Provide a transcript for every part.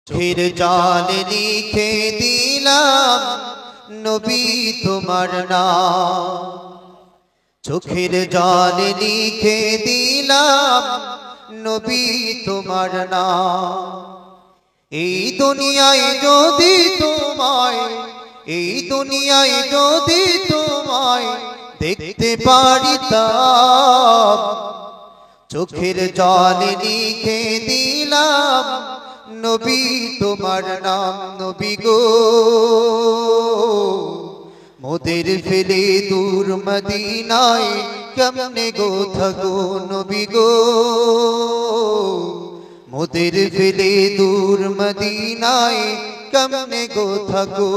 চোখের জলে লিখে দিলাম নবী তোমার নাম, চোখের জলে লিখে দিলাম নবী তোমার নাম। এই দুনিয়ায় যদি তোমায়, এই দুনিয়ায় যদি তোমায় দেখতে পারিতাম, চোখের জলে লিখে দিলাম নবী তোমার নাম। নবী গো মোদের ফেলে দূর মদিনায় কেমনে গো থাকো, নবী গো মোদের ফেলে দূর মদিনায় কেমনে গো থাকো।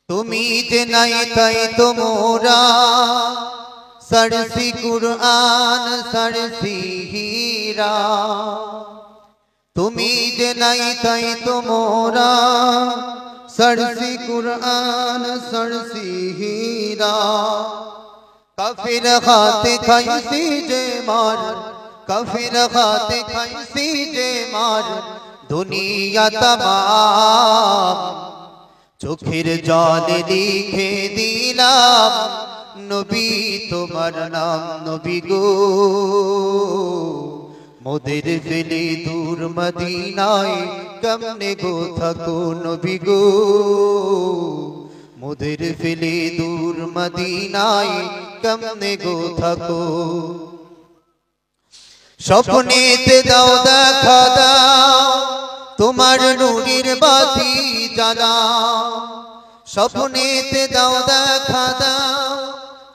তুমি যে নাই তাই তো মোরা সরসি কুরআন সরসি হীরা, তুমি যে নাই তাই তো মোরা সরসি কুরআন সরসি হীরা। কাফির খাতে খাইছি যে মার, কাফির খাতে খাইছি যে মার দুনিয়া তমাম। চোখের জলে লিখে দিলাম নবী তোমার নাম। নবী গো মোদের ফেলে দূর মদিনায় কেমনে গো থাকো, নবী গো মোদের ফেলে দূর মদিনায় কেমনে গো থাকো। স্বপ্নেতে দাও দেখা দাও তোমার নূরের বাতি জ্বালাও, স্বপ্নেতে দাও দেখা দাও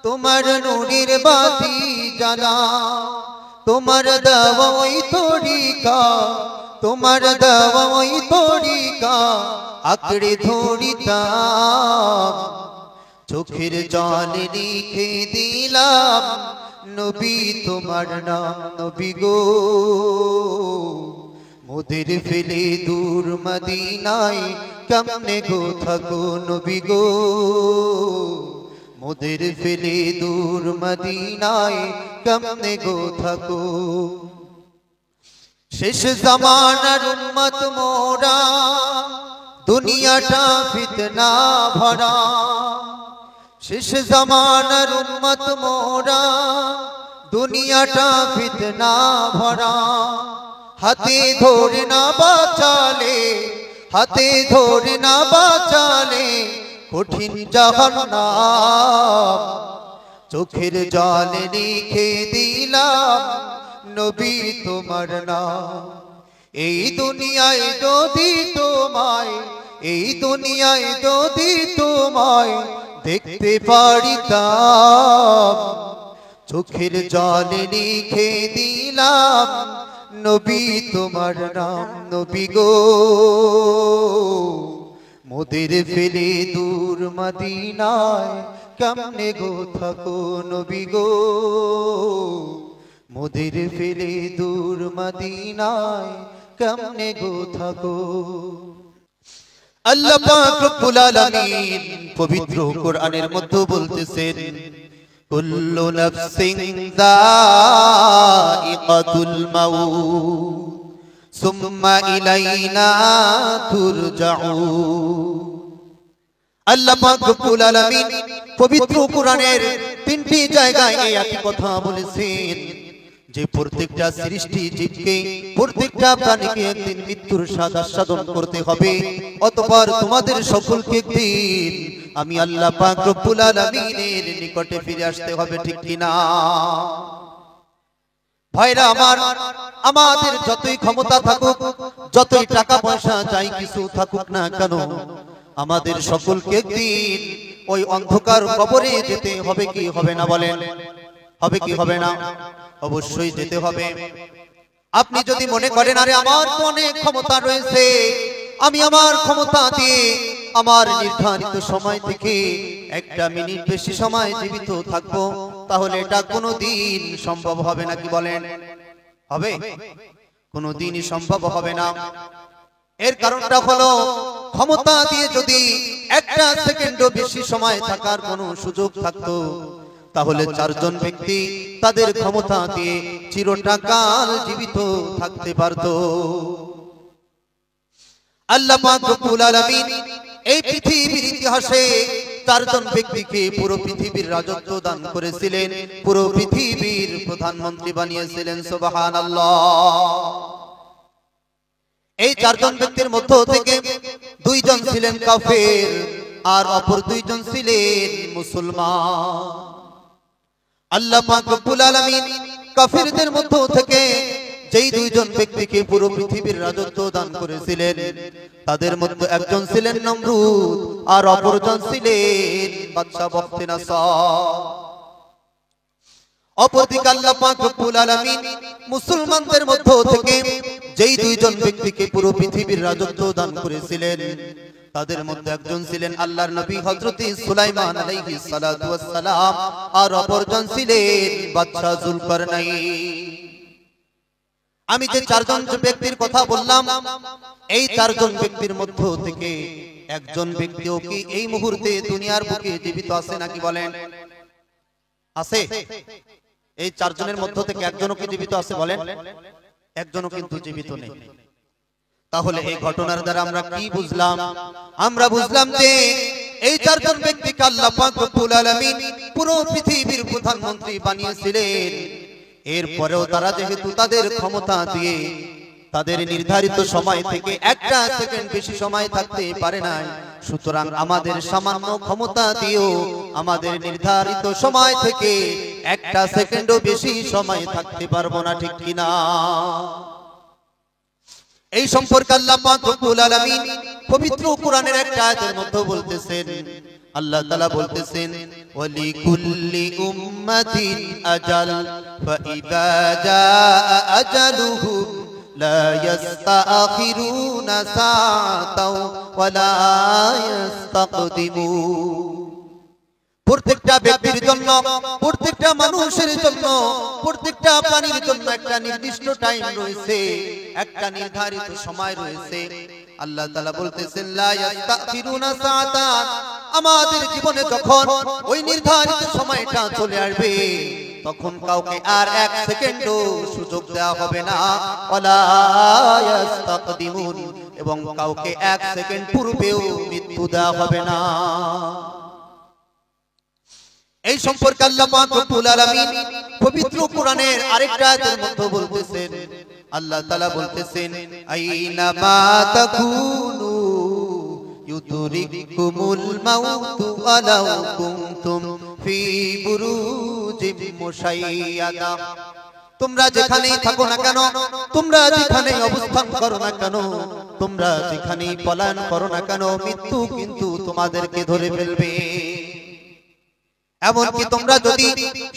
তোমার নূরের বাতি জ্বালাও। তোমার দেওয়া ওই তরিকা, তোমার দেওয়া ওই তরিকা আঁকড়ে ধরিতাম। চোখের জলে লিখে দিলাম নবী তোমার নাম। নবী গো মোদের ফেলে দূর মদিনায় কেমনে গো থাকো, নবী গো মোদের ফেলে দূর মদিনায় কেমনে গো থাকো। শেষ জামানার উম্মত মোরা দুনিয়াটা ফিতনা ভরা, শেষ জামানার উম্মত মোরা দুনিয়াটা ফিতনা ভরা। হাতে ধরে না বাঁচালে, হাতে ধরে না বাঁচালে কঠিন জাহান্নাম। চোখের জলে লিখে দিলাম নবী তোমার নাম। এই দুনিয়ায় যদি তোমায়, এই দুনিয়ায় যদি তোমায় দেখতে পারিতাম, চোখের জলে লিখে দিলাম নবী তোমার নাম। নবী গো মোদের ফেলে দূর মদিনায় কেমনে গো থাকো, নবী গো মোদের ফেলে দূর মদিনায় কেমনে গো থাকো। আল্লাহ পাক রব্বুল আলামিন পবিত্র কোরআনের মধ্যে বলতেছেন, কুল্লু নাফসিন যায়িকাতুল মাউত সুম্মা ইলাইনা তুরজাউন। আল্লাহ পাক রব্বুল আলামিন পবিত্র কোরআনের তিনটি জায়গায় এই একই কথা বলেছেন যে প্রত্যেকটা সৃষ্টি জীবকে, প্রত্যেকটা প্রাণীকে একদিন মৃত্যুর স্বাদ আস্বাদন করতে হবে, অতঃপর তোমাদের সকলকে একদিন আমি আল্লাহ পাক রব্বুল আলামিনের নিকটে ফিরে আসতে হবে, ঠিক কিনা? ভাইরা আমার, আমাদের যতই ক্ষমতা থাকুক, যতই টাকা পয়সা চাই কিছু থাকুক না কেন, আমাদের সকলকে একদিন ওই অন্ধকার কবরে যেতে হবে কি হবে না বলেন? হবে কি হবে না? অবশ্যই যেতে হবে। আপনি যদি মনে করেন আরে আমার তো অনেক ক্ষমতা রয়েছে, আমি আমার ক্ষমতা দিয়ে আমার নির্ধারিত সময় থেকে একটা মিনিট বেশি সময় জীবিত থাকবো, তাহলে এটা কোনোদিন সম্ভব হবে না, কি বলেন? হবে? কোনোদিনই সম্ভব হবে না। এর কারণটা হলো ক্ষমতা দিয়ে যদি একটা সেকেন্ডও বেশি সময় থাকার কোনো সুযোগ থাকতো, তাহলে চারজন ব্যক্তি তাদের ক্ষমতা দিয়ে চিরকাল জীবিত থাকতে পারত। আল্লাহ পাক রব্বুল আলামিন এই পৃথিবীর ইতিহাসে চারজন ব্যক্তিকে পুরো পৃথিবীর রাজত্ব দান করেছিলেন, পুরো পৃথিবীর প্রধানমন্ত্রী বানিয়েছিলেন। সুবহানাল্লাহ। এই চারজন ব্যক্তির মধ্য থেকে দুইজন ছিলেন কাফের আর অপর দুইজন ছিলেন মুসলমান। আল্লাহ পাক রব্বুল আলামিন কাফেরদের মধ্য থেকে যেই দুইজন ব্যক্তিকে পুরো পৃথিবীর রাজত্ব দান করেছিলেন তাদের মধ্যে একজন ছিলেন নমরুদ আর অপরজন ছিলেন বাদশা বখতে নাসার। অপরদিকে আল্লাহ পাক রব্বুল আলামিন মুসলমানদের মধ্য থেকে যেই দুইজন ব্যক্তিকে পুরো পৃথিবীর রাজত্ব দান করেছিলেন তাদের মধ্যে একজন ছিলেন আল্লাহর নবী হযরত সুলাইমান আলাইহিস সালাতু ওয়াস সালাম আর অপরজন ছিলেন বাদশা যুলকারনাইন। আমি যে চারজন ব্যক্তির কথা বললাম এই চারজন ব্যক্তির মধ্য থেকে একজন ব্যক্তিও কি এই মুহূর্তে দুনিয়ার বুকে জীবিত আছে নাকি বলেন? আছে? এই চারজনের মধ্য থেকে একজনও কি জীবিত আছে বলেন? একজনও কিন্তু জীবিত নেই। তাহলে এই ঘটনার দ্বারা আমরা কি বুঝলাম? আমরা বুঝলাম যে এই চারজন ব্যক্তিকে আল্লাহ পাক রব্বুল আলামিন পুরো পৃথিবীর প্রধানমন্ত্রী বানিয়েছিলেন। এরপরেও তারা যেহেতু তাদের ক্ষমতা দিয়ে তাদের নির্ধারিত সময় থেকে একটা সেকেন্ড বেশি সময় থাকতে পারে না, সুতরাং আমাদের সামান্য ক্ষমতা দিয়েও আমাদের নির্ধারিত সময় থেকে একটা সেকেন্ডও বেশি সময় থাকতে পারবো না, ঠিক কিনা? এই সম্পর্কে আল্লাহ পাক রব্বুল আলামিন পবিত্র কোরআনের একটা আয়াতের মধ্যে বলতেছেন, আল্লাহ তাআলা বলতেছেন ওয়ালি কুল্লি উম্মাতিন আজাল ফাইযা জাআ আজালুহুম লা ইস্তাখিরুনা সাআতাও ওয়া লা ইস্তাকদিমুন। প্রত্যেকটা ব্যক্তির জন্য, প্রত্যেকটা মানুষের জন্য, প্রত্যেকটা প্রাণীর জন্য একটা নির্দিষ্ট টাইম রয়েছে, একটা নির্ধারিত সময় রয়েছে। আল্লাহ তাআলা বলতেছেন লা ইস্তাখিরুনা সাআতান, আমাদের জীবনে যখন ওই নির্ধারিত সময়টা চলে আসবে তখন কাউকে আর এক সেকেন্ডও সুযোগ দেওয়া হবে না, ওয়ালা ইস্তাকদিমুন, এবং কাউকে এক সেকেন্ড পূর্বেও মৃত্যু দেওয়া হবে না। এই সম্পর্কে আল্লাহ পাক রব্বুল আলামিন পবিত্র কোরআনের আরেকটা আয়াতের মধ্যে বলতেছেন, আল্লাহ তাআলা বলতেছেন আইনা মা তাকুনু ইউদরিকুমুল মাউতু ওয়ালাউ কুনতুম ফি বুরুজিম মুশাইয়াদা। তোমরা যেখানেই থাকো না কেন, তোমরা যেখানেই অবস্থান করো না কেন, তোমরা যেখানেই পলায়ন করো না কেন, মৃত্যু কিন্তু তোমাদেরকে ধরে ফেলবে। এমনকি তোমরা যদি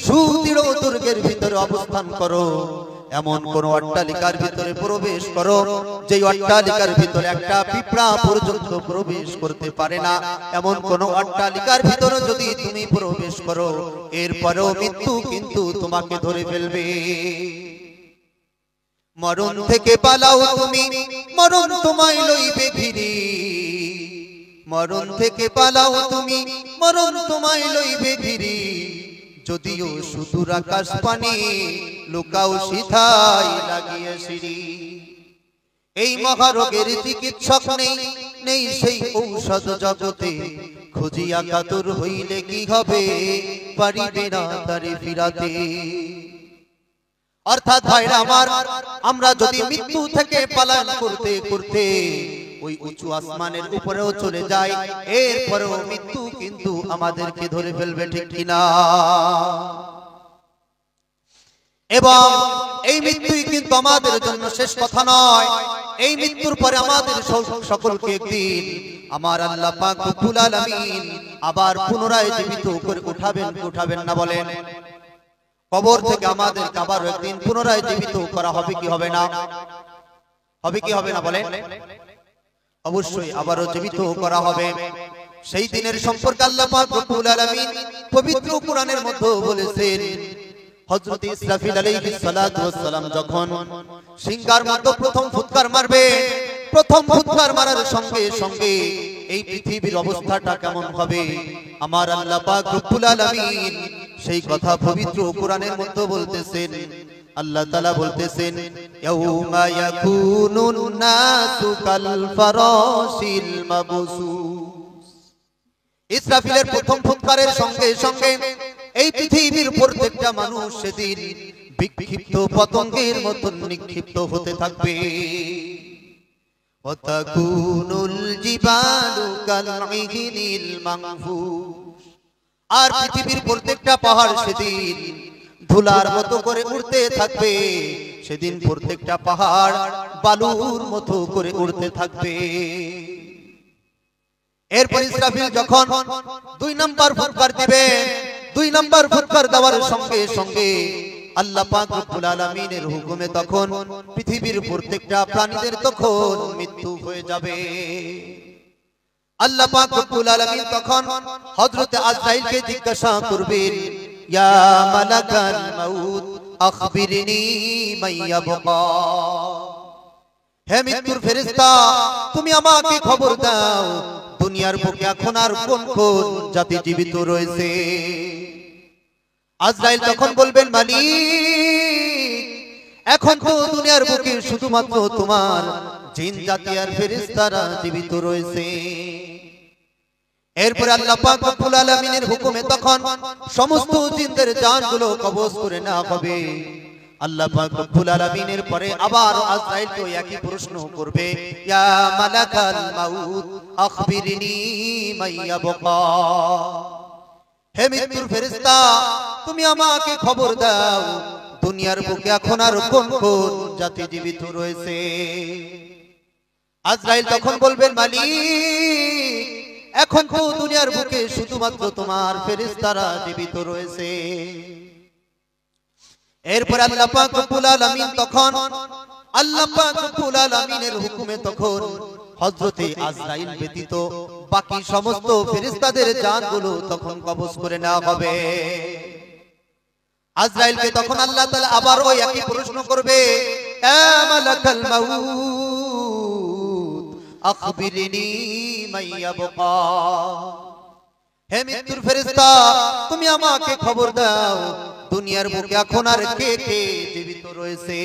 সুদৃঢ় দুর্গের ভিতরে অবস্থান করো, এমন কোন অট্টালিকার ভিতরে প্রবেশ করো যে অট্টালিকার ভিতরে একটা পিঁপড়া পর্যন্ত প্রবেশ করতে পারে না, এমন কোন অট্টালিকার ভিতরে যদি তুমি প্রবেশ করো এরপরেও মৃত্যু কিন্তু তোমাকে ধরে ফেলবে। মরণ থেকে পালাও তুমি, মরণ তোমায় লইবে ঘিরে। মরণ থেকে পালাও তুমি, মরণ তোমায় লইবে ঘিরে। যদিও সুদূর আকাশ পানে লুকাও সিথায় লাগিয়ে সিঁড়ি। এই মহারোগের চিকিৎসক নেই, নেই সেই ঔষধ জগতে। খুঁজিয়া কাতর হইলে কি হবে, পারিবে না তারে ফিরাতে। অর্থাৎ ভাইরা আমার, আমরা যদি মৃত্যু থেকে পালায়ন করতে করতে ওই উঁচু আসমানের উপরেও চলে যায়, এরপরেও মৃত্যু কিন্তু আমাদেরকে ধরে ফেলবে, ঠিক কিনা? এবং এই মৃত্যুই কিন্তু আমাদের জন্য শেষ কথা নয়। এই মৃত্যুর পরে আমাদের সকলকে একদিন আমার আল্লাহ পাক রব্বুল আলামিন আবার পুনরায় জীবিত করে উঠাবেন, উঠাবেন না বলেন? কবর থেকে আমাদের আবার একদিন পুনরায় জীবিত করা হবে কি হবে না? হবে কি হবে না বলেন? অবশ্যই আবারও জীবিত করা হবে। সেই দিনের সম্পর্কে আল্লাহ পাক রব্বুল আলামিন পবিত্র কোরআনের মধ্যে বলেছেন, হযরত ইসরাফিল আলাইহিস সালাতু ওয়াস সালাম যখন সিংহার মধ্যে প্রথম ফুৎকার মারবে, প্রথম ফুৎকার মারার সঙ্গে সঙ্গে এই পৃথিবীর অবস্থাটা কেমন হবে আমার আল্লাহ পাক রব্বুল আলামিন সেই কথা পবিত্র কোরআনের মধ্যে বলতেছেন। আল্লাহ তাআলা বলতেছেন ইয়াউমা ইয়াকুনুন নাসু কাল ফারাশিল মাবসুস। ইসরাফিলের প্রথম ফুৎকারের সঙ্গে সঙ্গে এই পৃথিবীর প্রত্যেকটা মানুষ সেদিন বিক্ষিপ্ত পতঙ্গের মতো নিক্ষিপ্ত হতে থাকবে। ওয়াতাকুনুল জিবালু কালইহিনিল মানফুস। আর পৃথিবীর প্রত্যেকটা পাহাড় সেদিন ধুলার মতো করে উড়তে থাকবে। সেদিন প্রত্যেকটা পাহাড় বালুর মতো করে উড়তে থাকবে। এরপর ইসরাফিল যখন 2 নম্বর ফুৎকার দিবে, 2 নম্বর ফুৎকার দেওয়ার সঙ্গে সঙ্গে আল্লাহ পাক রব্বুল আলামিনের হুকুমে তখন পৃথিবীর প্রত্যেকটা প্রাণীদের তখন মৃত্যু হয়ে যাবে। আল্লাহ পাক রব্বুল আলামিন তখন হযরত আজরাইলকে জিজ্ঞাসা করবেন, ইয়া মালাকাল মাউত আখবিরনি মাইয়াবকা। হে মৃত্যুর ফেরেশতা, তুমি আমাকে খবর দাও দুনিয়ার বুকে এখন আর কোন কোন জাতি জীবিত রয়েছে। আজরাইল তখন বলবেন, মালিক, এখন তো দুনিয়ার বুকে শুধুমাত্র তোমার জিন জাতি আর ফেরেশতারা জীবিত রয়েছে। এরপর আল্লাহ পাক রব্বুল আলামিনের হুকুমে তখন সমস্ত জিনদের জানগুলো কবজ করে নেওয়া হবে। আল্লাহ পাক রব্বুল আলামিনের পরে আবার আজরাইলকে একই প্রশ্ন করবে, ইয়া মালাকাল মাউত আখবিরনি মাইয়াবকা। হে মৃত্যুর ফেরেশতা, তুমি আমাকে খবর দাও দুনিয়ার বুকে এখন আর কোন কোন জাতি জীবিত রয়েছে। আজরাইল তখন বলবেন, মালিক, এখন তো দুনিয়ার বুকে শুধুমাত্র তোমার ফেরেশতারা জীবিত রয়েছে। এরপর আল্লাহ পাক রব্বুল আলামিন তখন আল্লাহ পাক রব্বুল আলামিনের হুকুমে তখন হযরতে আজরাইল ব্যতীত বাকি সমস্ত ফেরেশতাদের জানগুলো তখন কবজ করে নেওয়া হবে। আজরাইলকে তখন আল্লাহ তাআলা আবার ওই একই প্রশ্ন করবে, এ মালাকাল মাউত আখবিরনি মাইয়াবকা। হে মৃত্যুর ফেরেশতা, তুমি আমাকে খবর দাও দুনিয়ার বুকে এখন আর কে কে জীবিত রয়েছে।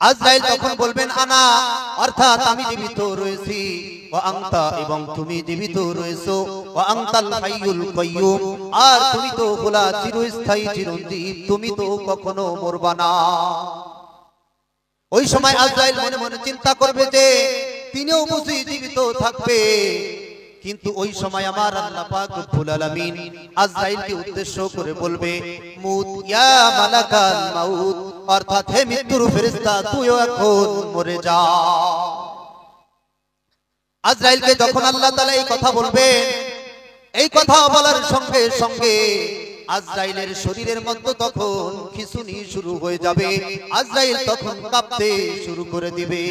আজরাইল তখন বলবেন, আনা, অর্থাৎ আমি জীবিত রয়েছি, ওয়া আনতা, এবং তুমি জীবিত রয়েছো, ওয়া আনতাল হাইয়ুল কাইয়্যুম, আর তুমি তো খোলা চিরস্থায়ী চিরঞ্জীব, তুমি তো কখনো মরবা না। ওই সময় আজরাইল মনে মনে চিন্তা করবে যে তিনিও বুঝি জীবিত থাকবে, কিন্তু ওই সময় আমার আল্লাহ পাক রব্বুল আলামিন আজরাইলকে উদ্দেশ্য করে বলবে, মুত ইয়া মালাকাল মাউত, অর্থাৎ হে মৃত্যুর ফেরেশতা, তুইও এখন মরে যা। আজরাইলকে যখন আল্লাহ তাআলা এই কথা বলবেন, এই কথা বলার সঙ্গে সঙ্গে আজরাইলের শরীরের মধ্যে তখন খিঁচুনি শুরু হয়ে যাবে। আজরাইল তখন কাঁপতে শুরু করে দিবে।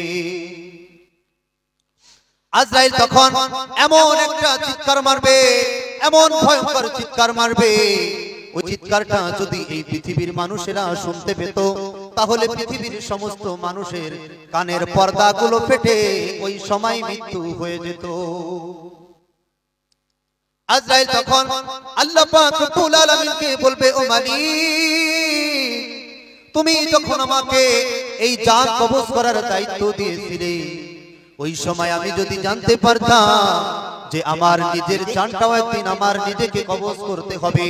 আজরাইল তখন এমন একটা চিৎকার মারবে, এমন ভয়ঙ্কর চিৎকার মারবে, ওই চিৎকারটা যদি এই পৃথিবীর মানুষেরা শুনতে পেত, তাহলে পৃথিবীর সমস্ত মানুষের কানের পর্দাগুলো ফেটে ওই সময় মৃত্যু হয়ে যেত। আজরাইল তখন আল্লাহ পাক রব্বুল আলামিনকে বলবে, ও মালিক, তুমি যখন আমাকে এই জান কবজ করার দায়িত্ব দিয়েছিলে, ওই সময় আমি যদি জানতে পারতাম যে আমার নিজের জানটাও একদিন আমার নিজেকে কবজ করতে হবে,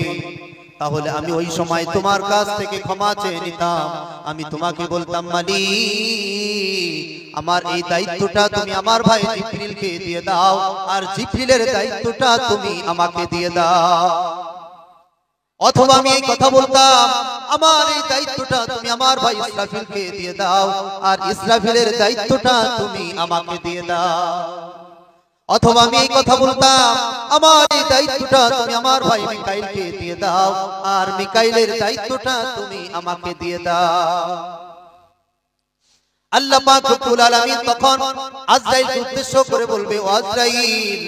তাহলে আমি ওই সময় তোমার কাছ থেকে ক্ষমা চেয়ে নিতাম। আমি তোমাকে বলতাম, মালিক, আমার এই দায়িত্বটা তুমি আমার ভাই জিবরিলকে দিয়ে দাও, আর জিবরিলের দায়িত্বটা তুমি আমাকে দিয়ে দাও। অথবা আমি এই কথা বলতাম, আমার এই দায়িত্বটা তুমি আমার ভাই ইসরাফিলকে দিয়ে দাও, আর ইসরাফিলের দায়িত্বটা তুমি আমাকে দিয়ে দাও। অথবা আমি এই কথা বলতাম, আমার এই দায়িত্বটা তুমি আমার ভাই মিকাইলকে দিয়ে দাও, আর মিকাইলের দায়িত্বটা তুমি আমাকে দিয়ে দাও। আল্লাহ পাক রব্বুল আলামিন তখন আজরাইলকে উদ্দেশ্য করে বলবে, ও আজরাইল,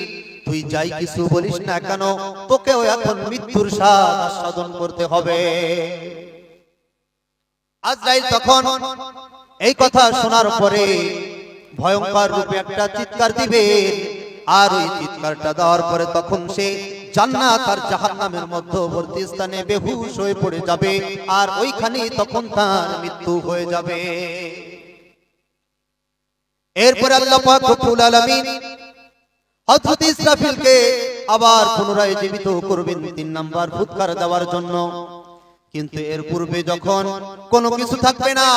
তুই যাই কিছু বলিস না কেন, তোকেও এখন মৃত্যুর স্বাদ আস্বাদন করতে হবে। আজরাইল তখন এই কথা শোনার পরে ভয়ঙ্কর রূপে একটা চিৎকার দিবে, আর ওই চিৎকারটা দেওয়ার পরে তখন সে জান্নাত আর জাহান্নামের মধ্যবর্তী স্থানে বেহুশ হয়ে পড়ে যাবে আর ওইখানে তখন তার মৃত্যু হয়ে যাবে। এরপর আল্লাহ পাক রব্বুল আলামিন হযরত ইসরাফিলকে আবার পুনরায় জীবিত করবেন ৩ নাম্বার ফুৎকার দেওয়ার জন্য। কিন্তু এর পূর্বে যখন কোনো কিছু থাকবে না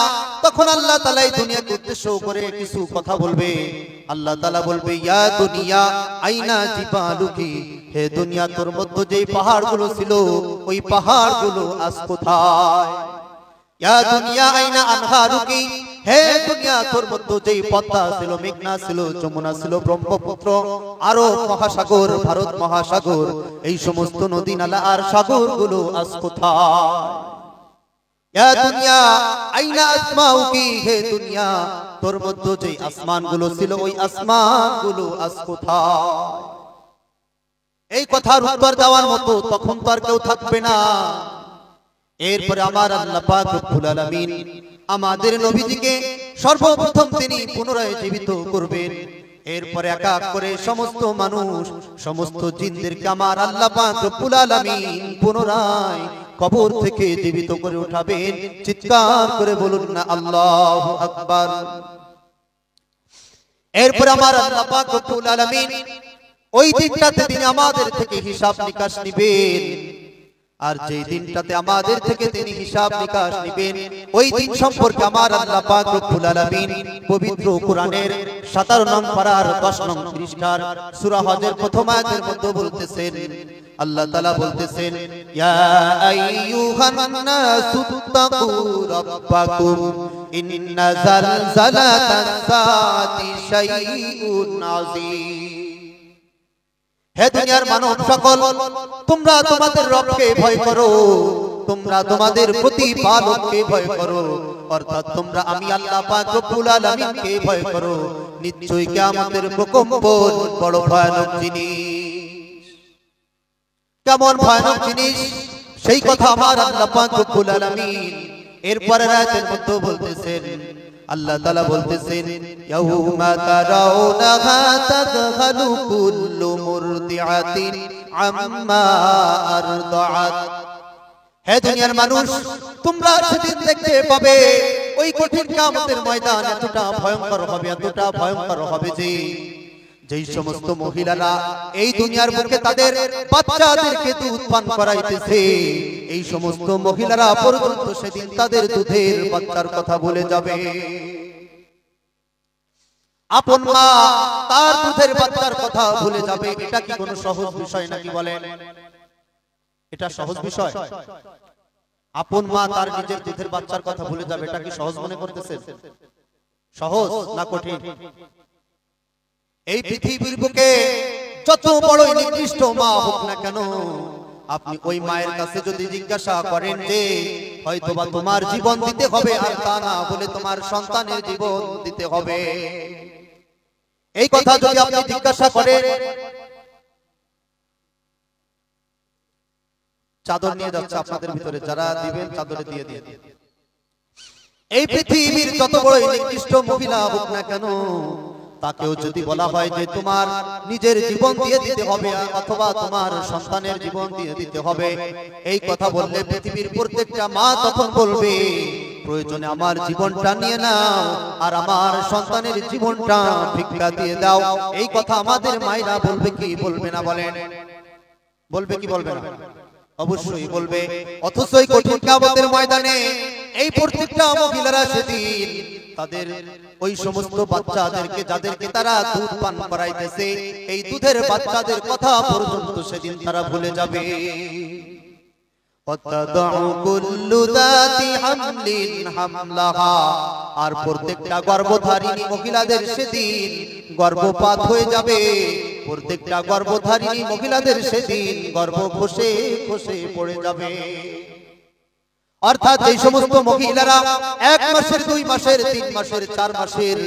তখন আল্লাহ তাআলা এই দুনিয়াকে উদ্দেশ্য করে কিছু কথা বলবে। আল্লাহ তাআলা বলবে, ইয়া দুনিয়া আইনা জিবালুকি, হে দুনিয়া তোর মধ্যে যেই পাহাড়গুলো ছিল ওই পাহাড়গুলো আজ কোথায়? ইয়া দুনিয়া আইনা আনহারুকি, হে দুনিয়া তোর মধ্যে যেই পদ্মা ছিল, মেঘনা ছিল, যমুনা ছিল, ব্রহ্মপুত্র, আরো মহাসাগর, ভারত মহাসাগর, এই সমস্ত নদী নালা আর সাগরগুলো আজ কোথায়? ইয়া দুনিয়া আইনা আসমাউকি, হে দুনিয়া তোর মধ্যে যেই আসমানগুলো ছিল ওই আসমানগুলো আজ কোথায়? এই কথার উত্তর দেওয়ার মতো তখন তো আর কেউ থাকবে না। এরপরে আমার আল্লাহ পাক রব্বুল আলামিন আমাদের নবীজিকে সর্বপ্রথম তিনি পুনরায় জীবিত করবেন। এরপরে এক এক করে সমস্ত মানুষ, সমস্ত জিনদেরকে আমার আল্লাহ পাক রব্বুল আলামিন পুনরায় কবর থেকে জীবিত করে উঠাবেন। চিৎকার করে বলুন না আল্লাহু আকবার। এরপরে আমার আল্লাহ পাক রব্বুল আলামিন ওই দিনটাতে তিনি আমাদের থেকে হিসাব নিকাশ নিবেন। আর যেই দিনটাতে আমাদের থেকে তিনি হিসাব নিকাশ নেবেন ওই দিন সম্পর্কে আমার আল্লাহ পাক রব্বুল আলামিন পবিত্র কোরআনের 17 নং পারার 10 নং পৃষ্ঠার সূরা হজের প্রথম আয়াতের মধ্যে বলতেছেন, আল্লাহ তাআলা বলতেছেন, ইয়া আইয়ুহান নাসুত্তাকু রাব্বাকুম ইন্না জালজালাতাস সাআতি শাইউন আযীম। হে দুনিয়ার মানব সকল, তোমরা তোমাদের রবকে ভয় করো, তোমরা তোমাদের প্রতিপালককে ভয় করো, অর্থাৎ তোমরা আমি আল্লাহ পাক রব্বুল আলামিনকে ভয় করো। নিশ্চয়ই কিয়ামতের প্রকম্পন বড় ভয়ানক জিনিস। কেমন ভয়ানক জিনিস সেই কথা আমার আল্লাহ পাক রব্বুল আলামিন এরপরের আয়াতের মধ্যে বলতেছেন। আল্লাহ তাআলা বলতেছেন, ইয়াউমা তারাউনাহা তাযহালু কুল্লু মুরদিআতিন আম্মা আরদাআত। হে দুনিয়ার মানুষ, তোমরা সেদিন দেখতে পাবে ওই কঠিন কিয়ামতের ময়দান এতটা ভয়ঙ্কর হবে, এতটা ভয়ঙ্কর হবে যে যেই সমস্ত মহিলারা এই দুনিয়ার বুকে তাদের বাচ্চাদেরকে দুধ পান করাইতেছে, এই সমস্ত মহিলারা পর্যন্ত সেদিন তাদের দুধের বাচ্চার কথা ভুলে যাবে। আপন মা তার দুধের বাচ্চার কথা ভুলে যাবে। এটা কি কোনো সহজ বিষয় নাকি বলেন? এটা সহজ বিষয়? আপন মা তার নিজের দুধের বাচ্চার কথা ভুলে যাবে, এটা কি সহজ মনে করতেছেন? সহজ না কঠিন? এই পৃথিবীর বুকে যত বড় নিকৃষ্ট মা হোক না কেন, আপনি ওই মায়ের কাছে যদি জিজ্ঞাসা করেন যে হয়তোবা তোমার জীবন দিতে হবে, আর তা না বলে তোমার সন্তানের জীবন দিতে হবে, এই কথা যদি আপনি জিজ্ঞাসা করেন, চাদর নিয়ে যাচ্ছে আপনাদের ভিতরে, যারা দিবেন চাদরে দিয়ে দিয়ে। এই পৃথিবীর যত বড় নিকৃষ্ট মহিলা হোক না কেন, তাকেও যদি বলা হয় যে তোমার নিজের জীবন দিয়ে দিতে হবে অথবা তোমার সন্তানের জীবন দিয়ে দিতে হবে, এই কথা বললে পৃথিবীর প্রত্যেকটা মা তখন বলবে প্রয়োজনে আমার জীবনটা নিয়ে নাও আর আমার সন্তানের জীবনটা ভিক্ষা দিয়ে দাও। এই কথা আমাদের মায়েরা বলবে কি বলবে না বলেন? বলবে কি বলবে না? অবশ্যই বলবে। অথচ এই কঠিন কিয়ামতের ময়দানে এই প্রত্যেকটা মহিলারা সেদিন তাদের ওই সমস্ত বাচ্চাদেরকে, যাদেরকে তারা দুধ পান করাইতেছে, এই দুধের বাচ্চাদের কথা পর্যন্ত সেদিন তারা ভুলে যাবে। আর প্রত্যেকটা গর্ভধারিণী মহিলাদের সেদিন গর্ভপাত হয়ে যাবে। প্রত্যেকটা গর্ভধারিণী মহিলাদের সেদিন গর্ভ খসে খসে পড়ে যাবে। অর্থাৎ এই সমস্ত মহিলারা 1 মাসের, 2 মাসের, 3 মাসের, 4 মাসের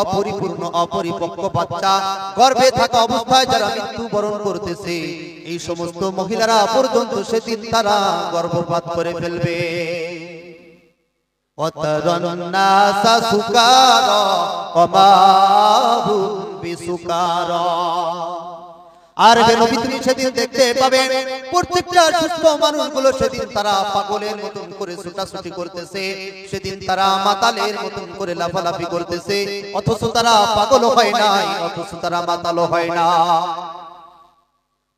অপরিপূর্ণ অপরিপক্ক বাচ্চা গর্ভে থাকা অবস্থায় যারা মৃত্যুবরণ করতেছে, এই সমস্ত মহিলারা পর্যন্ত সেদিন তারা গর্ভপাত করে ফেলবে। ওয়াতারান নাসা সুকারা ওয়া মা হুম বিসুকারা। আর হে নবী তুমি সেদিন দেখতে পাবেন প্রত্যেকটা সুস্থ মানুষগুলো সেদিন তারা পাগলের মতন করে ছুটাছুটি করতেছে, সেদিন তারা মাতালের মতন করে লাফালাফি করতেছে, অথচ তারা পাগলও হয় নাই, অথচ তারা মাতালও হয় না।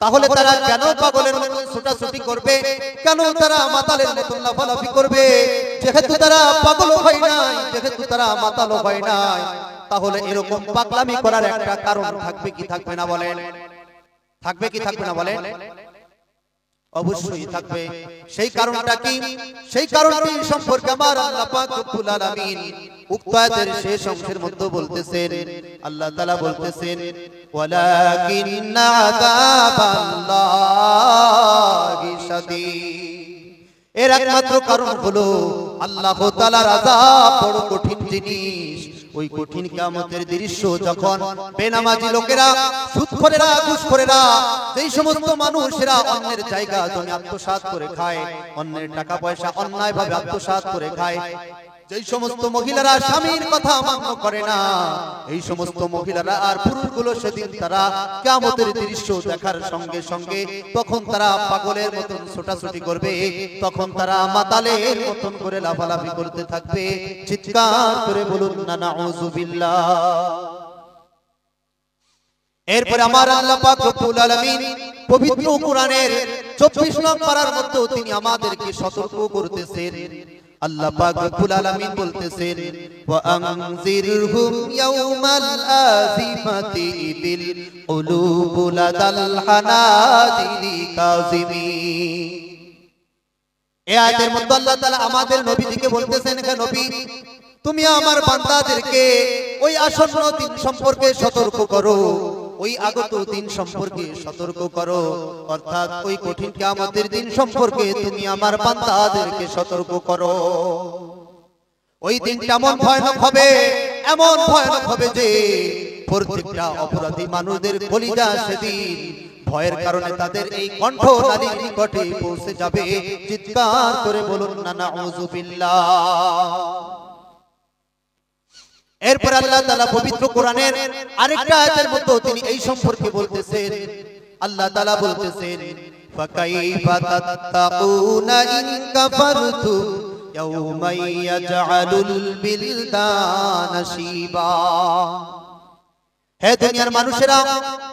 তাহলে তারা কেন পাগলের মতন ছুটাছুটি করবে, কেন তারা মাতালের মতন লাফালাফি করবে? যেহেতু তারা পাগলও হয় নাই, যেহেতু তারা মাতালও হয় নাই, তাহলে এরকম পাগলামি করার একটা কারণ থাকবে কি থাকবে না বলেন? থাকবে কি থাকবে না বলেন? অবশ্যই থাকবে। সেই কারণটা কি? সেই কারণটি সম্পর্কে আমার আল্লাহ পাক রব্বুল আলামিন উক্ত আয়াতের শেষ অংশের মধ্যে বলতেছেন, আল্লাহ তাআলা বলতেছেন ওয়ালাকিন্না আযাবাল্লাহি শাদীদ। এর একমাত্র কারণ হলো আল্লাহ তাআলার আযাব বড় কঠিন জিনিস। ওই কঠিন কিয়ামতের দৃশ্য যখন বেনামাজি লোকেরা, সুদখোরেরা, ঘুষখোরেরা, যেই সমস্ত মানুষেরা অন্যের জায়গা জমি আত্মসাৎ করে খায়, অন্যের টাকা পয়সা অন্যায়ভাবে আত্মসাৎ করে খায়, যেই সমস্ত মহিলারা স্বামীর কথা মান্য করে না, এই সমস্ত মহিলারা আর পুরুষগুলো সেদিন তারা কিয়ামতের দৃশ্য দেখার সঙ্গে সঙ্গে তখন তারা পাগলের মতন ছোটাছুটি করবে, তখন তারা মাতালের মতন করে লাফালাফি করতে থাকবে। চিৎকার করে বলুন না নাউযুবিল্লাহ। এরপরে আমার আল্লাহ পাক রব্বুল আলামিন পবিত্র কোরআনের 24 নং পারার মধ্যে তিনি আমাদেরকে সতর্ক করতেছেন। আল্লাহ পাক রব্বুল আলামিন বলতেছেন ওয়া আনজিরহুম ইয়াউমাল আযিফাতি বিল কুলুবু লাদাল হানাদিরি কাযিমিন। এই আয়াতের মধ্যে আল্লাহ তাআলা আমাদের নবীজিকে বলতেছেন, হে নবী তুমি আমার বান্দাদেরকে ওই আসন্ন দিন সম্পর্কে সতর্ক করো, ওই আগত দিন সম্পর্কে সতর্ক করো, অর্থাৎ ওই কঠিন কিয়ামতের দিন সম্পর্কে তুমি আমার বান্দাদেরকে সতর্ক করো। ওই দিনটা এমন ভয়ানক হবে, এমন ভয়ানক হবে যে প্রত্যেকটা অপরাধী মানুষদের কলিজা সেদিন ভয়ের কারণে তাদের এই কণ্ঠ নালীর নিকটে পৌঁছে যাবে। চিৎকার করে বলুন না নাউযুবিল্লাহ। এরপর আল্লাহ তাআলা পবিত্র কোরআনের আরেকটা আয়াতের মধ্যে তিনি এই সম্পর্কে বলতেছেন। আল্লাহ তাআলা বলতেছেন ফাকাইফা তাত্তাকুনা ইন কাফারতুম ইয়াওমান ইয়াজআলুল বিলদানা শিবা। হে দুনিয়ার মানুষেরা,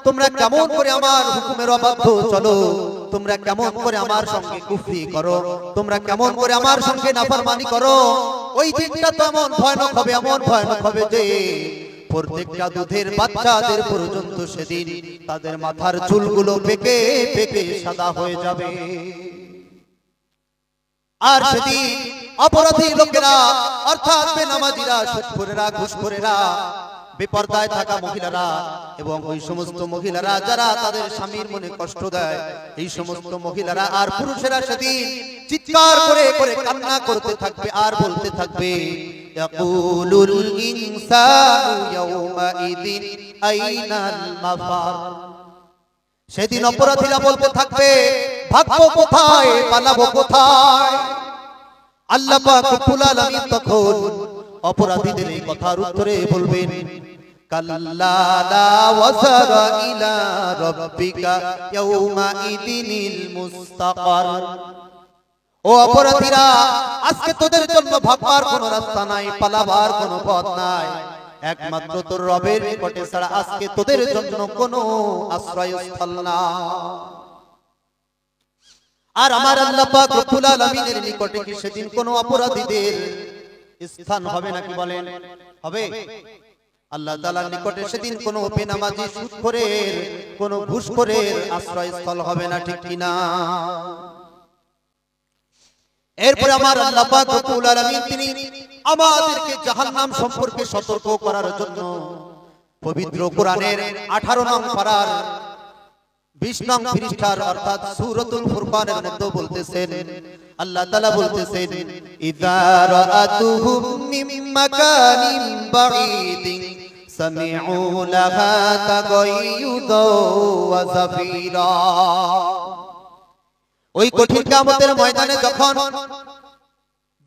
তোমরা কেমন করে আমার হুকুমের অবাধ্য চলো, তোমরা কেমন করে আমার সঙ্গে কুফরি করো, তোমরা কেমন করে আমার সঙ্গে নাফরমানি করো, ওই দিনটা তো এমন ভয়ানক হবে, এমন ভয়ানক হবে যে প্রত্যেকটা দুধের বাচ্চাদের পর্যন্ত সেদিন তাদের মাথার চুলগুলো পেকে পেকে সাদা হয়ে যাবে। আর সেদিন অপরাধী লোকেরা অর্থাৎ বেনামাজিরা, সুদখোরেরা, ঘুষখোরেরা, বেপরদায় থাকা মহিলারা এবং ওই সমস্ত মহিলারা যারা তাদের স্বামীর মনে কষ্ট দেয়, এই সমস্ত মহিলারা আর পুরুষেরা সেদিন চিৎকার করে করে কান্না করতে থাকবে আর বলতে থাকবে ইয়াকুলুল ইনসানু ইয়াওমাইদিন আইনাল মাফার। সেদিন অপরাধীরা বলতে থাকবে ভাগবো কোথায়, পালাবো কোথায়? আল্লাহ পাক রব্বুল আলামিন তখন অপরাধীদের এই কথার উত্তরে বলবেন কাল্লা লা ওয়াসারা ইলা রাব্বিকা ইয়াউমাইদিনিল মুস্তাকার। ও অপরাধীরা, আজকে তোদের জন্য ভাববার কোনো রাস্তা নাই, পালাবার কোনো পথ নাই, একমাত্র তোর রবের নিকটে ছাড়া আজকে তোদের জন্য কোনো আশ্রয়স্থল না। আর আমার আল্লাহ পাক রব্বুল আলামিনের নিকটে কি সেদিন কোনো অপরাধীদের স্থান হবে নাকি বলেন? হবে? আল্লাহ তাআলার নিকটে সেদিন কোনো বেনামাজি, সুদখোরের, কোনো ঘুষখোরের আশ্রয়স্থল হবে না, ঠিক কিনা? এরপর আমার আল্লাহ পাক রব্বুল আলামিন তিনি আমাদেরকে জাহান্নাম সম্পর্কে সতর্ক করার জন্য পবিত্র কোরআনের 18 নং পারার 20 নং পৃষ্ঠার অর্থাৎ সূরাতুল ফুরকানের মধ্যে বলতেছেন, আল্লাহ তাআলা বলতেছেন ইযা রাআতুহুম মিন মাকানিন বাঈদিন সামিউ লাহা তাগায়্যুদা ওয়া যাফীরা। ওই কঠিন কিয়ামতের ময়দানে যখন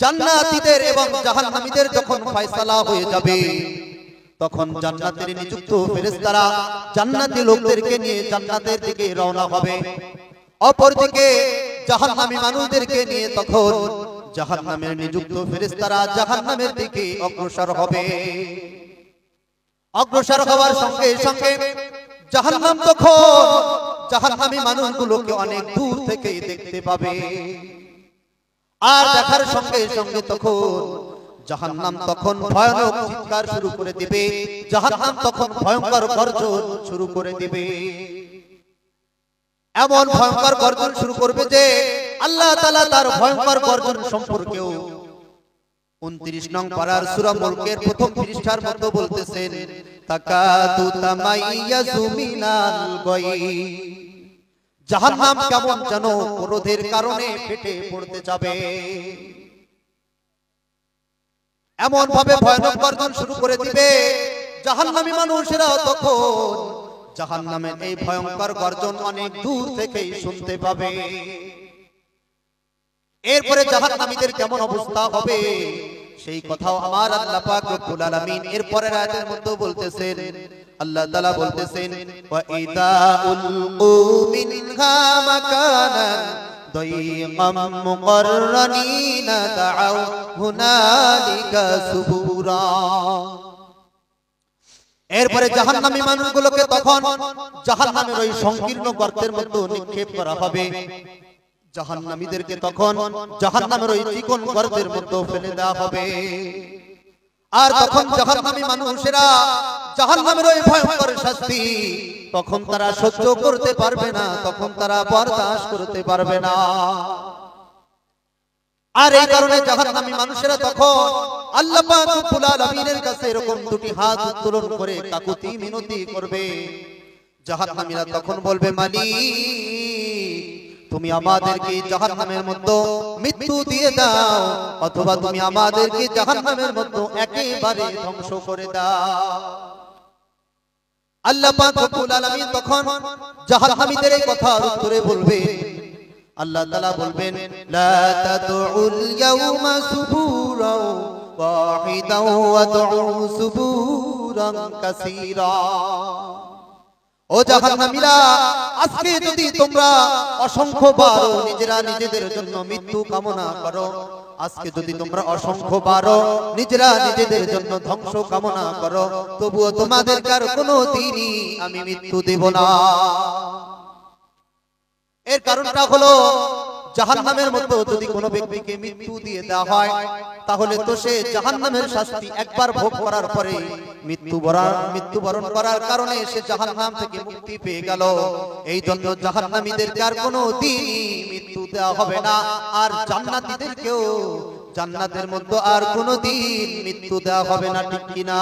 জান্নাতীদের এবং জাহান্নামীদের যখন ফয়সালা হয়ে যাবে, তখন জান্নাতের নিযুক্ত ফেরেশতারা জান্নাতি লোকদেরকে নিয়ে জান্নাতের দিকে রওনা হবে। অপরদিকে জাহান্নামী মানুষদেরকে নিয়ে তখন জাহান্নামের নিযুক্ত ফেরেশতারা জাহান্নামের দিকে অগ্রসর হবে। অগ্রসর হওয়ার সঙ্গে সঙ্গে জাহান্নাম তখন জাহান্নামী মানুষগুলোকে অনেক দূর থেকে দেখতে পাবে। আর দেখার সঙ্গে সঙ্গে তখন জাহান্নাম তখন ভয়ানক চিৎকার শুরু করে দিবে। জাহান্নাম তখন ভয়ঙ্কর গর্জন শুরু করে দিবে। এমন ভয়ঙ্কর গর্জন শুরু করবে যে আল্লাহ তাআলা তার ভয়ঙ্কর গর্জন সম্পর্কেও 29 নং পারার সূরা মুলকের প্রথম পৃষ্ঠার মধ্যে বলতেছেন, তাকাদু তামাইয়াজু মিনাল গায়ব। জাহান্নাম কেমন যেন ক্রোধের কারণে ফেটে পড়তে যাবে। এমন ভাবে ভয়ানক গর্জন শুরু করে দিবে, জাহান্নামী মানুষেরা তখন জাহান্নামের এই ভয়ঙ্কর গর্জন অনেক দূর থেকেই শুনতে পাবে। এরপরে জাহান্নামীদের কেমন অবস্থা হবে সেই কথাও আমার আল্লাহ পাক রব্বুল আলামিন এর পরের আয়াতের মধ্যে বলতেছেন। আল্লাহ তাআলা বলতেছেন, ওয়া ইদা উলকু মিনহা মাকানান দায়ীকাম মুকাররানিনা দাআউ হুনালিকা সুবুরা। এরপরে জাহান্নামী মানুষগুলোকে তখন জাহান্নামের ওই সংকীর্ণ গর্তের মধ্যে নিক্ষেপ করা হবে। জাহান্নামীদেরকে তখন জাহান্নামের ওই চিকন গর্তের মধ্যে ফেলে দেওয়া হবে। আর তখন জাহান্নামী মানুষেরা জাহান্নামের ওই ভয়ঙ্কর শাস্তি তখন তারা সহ্য করতে পারবে না, তখন তারা বরদাশত করতে পারবে না। আর এই কারণে জাহান্নামী মানুষেরা তখন আল্লাহ পাক রব্বুল আলামিনের কাছে এরকম দুটি হাত উত্তোলন করে কাকুতি মিনতি করবে। জাহান্নামীরা তখন বলবে, মালিক তুমি আমাদেরকে জাহান্নামের মধ্যে মৃত্যু দিয়ে দাও, অথবা তুমি আমাদেরকে জাহান্নামের মধ্যে একেবারে ধ্বংস করে দাও। আল্লাহ পাক রব্বুল আলামিন তখন জাহান্নামীদের এই কথার উত্তরে বলবে, আল্লাহ তাআলা বলবেন, লা তাদউল ইয়াউমা সুবুরাও ওয়াহিদাও ওয়াদউ সুবুরান কাসীরা। ও জাহান্নামীরা, আজকে যদি তোমরা অসংখ্যবার নিজেরা নিজেদের জন্য মৃত্যু কামনা করো, আজকে যদি তোমরা অসংখ্যবার নিজেরা নিজেদের জন্য ধ্বংস কামনা করো, তবুও তোমাদের কার কোনো দিনই আমি মৃত্যু দেব না। এর কারণটা হলো জাহান্নামের মধ্যে যদি কোনো ব্যক্তিকে মৃত্যু দিয়ে দেওয়া হয় তাহলে তো সে জাহান্নামের শাস্তি একবার ভোগ করার পরে মৃত্যুবরণ করার কারণে সে জাহান্নাম থেকে মুক্তি পেয়ে গেল। এই জন্য জাহান্নামীদেরকে আর কোনো দিনই মৃত্যু দেওয়া হবে না, আর জান্নাতীদেরকেও জান্নাতের মধ্যে আর কোনো দিন মৃত্যু দেওয়া হবে না। ঠিক কিনা?